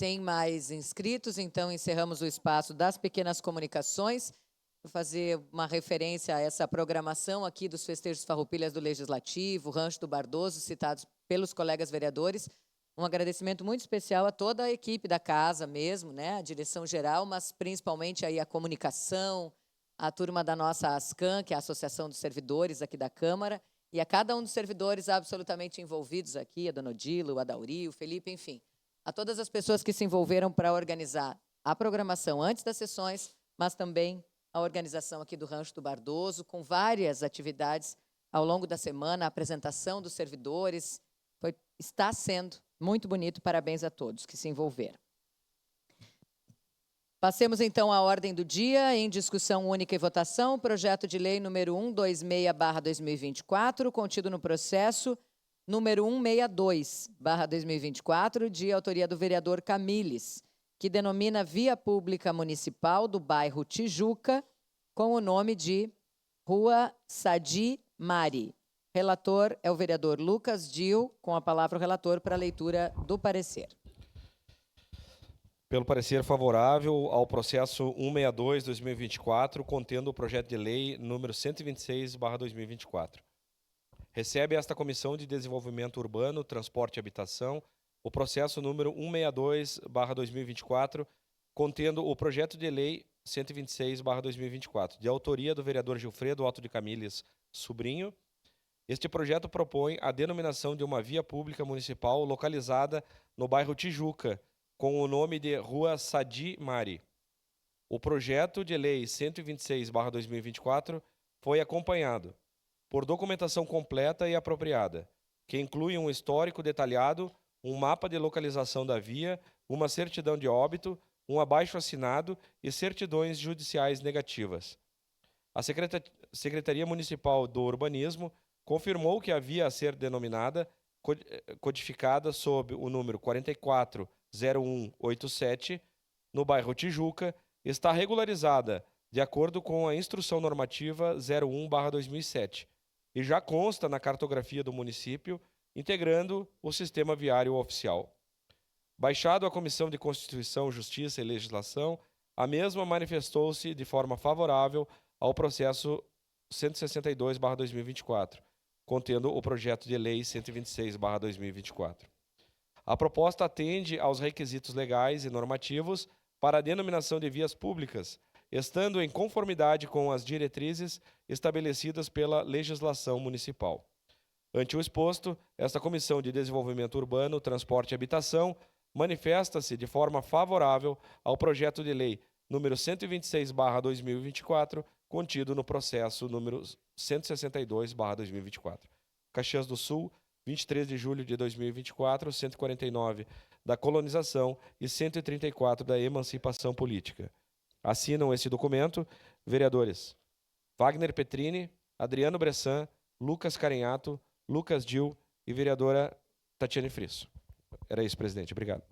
Sem mais inscritos, então encerramos o espaço das pequenas comunicações. Vou fazer uma referência a essa programação aqui dos festejos Farroupilhas do Legislativo, Rancho do Bardoso, citados pelos colegas vereadores. Um agradecimento muito especial a toda a equipe da casa mesmo, né? A direção geral, mas principalmente aí a comunicação, a turma da nossa ASCAM, que é a Associação dos Servidores aqui da Câmara, e a cada um dos servidores absolutamente envolvidos aqui, a dona Odila, o Adauri, o Felipe, enfim, a todas as pessoas que se envolveram para organizar a programação antes das sessões, mas também a organização aqui do Rancho do Bardoso, com várias atividades ao longo da semana, a apresentação dos servidores, está sendo muito bonito, parabéns a todos que se envolveram. Passemos então à ordem do dia, em discussão única e votação, projeto de lei número 126/2024, contido no processo número 162/2024, de autoria do vereador Camilles, que denomina Via Pública Municipal do bairro Tijuca, com o nome de Rua Sadi Mari. Relator é o vereador Lucas Dil, com a palavra o relator para a leitura do parecer. Pelo parecer favorável ao processo 162/2024, contendo o projeto de lei número 126/2024. Recebe esta Comissão de Desenvolvimento Urbano, Transporte e Habitação o processo número 162/2024, contendo o projeto de lei 126/2024, de autoria do vereador Gilfredo Otto de Camilles Sobrinho. Este projeto propõe a denominação de uma via pública municipal localizada no bairro Tijuca, com o nome de Rua Sadi Mari. O projeto de lei 126/2024 foi acompanhado por documentação completa e apropriada, que inclui um histórico detalhado, um mapa de localização da via, uma certidão de óbito, um abaixo-assinado e certidões judiciais negativas. A Secretaria Municipal do Urbanismo confirmou que a via a ser denominada, codificada sob o número 440187, no bairro Tijuca, está regularizada de acordo com a Instrução Normativa 01/2007 e já consta na cartografia do município, integrando o Sistema Viário Oficial. Baixado à Comissão de Constituição, Justiça e Legislação, a mesma manifestou-se de forma favorável ao processo 162/2024, contendo o projeto de lei 126/2024. A proposta atende aos requisitos legais e normativos para a denominação de vias públicas, estando em conformidade com as diretrizes estabelecidas pela legislação municipal. Ante o exposto, esta Comissão de Desenvolvimento Urbano, Transporte e Habitação manifesta-se de forma favorável ao projeto de lei número 126/2024, contido no processo número 162/2024. Caxias do Sul, 23 de julho de 2024, 149 da colonização e 134 da emancipação política. Assinam esse documento vereadores Wagner Petrini, Adriano Bressan, Lucas Carenhato, Lucas Dil e vereadora Tatiane Frisso. Era isso, presidente. Obrigado.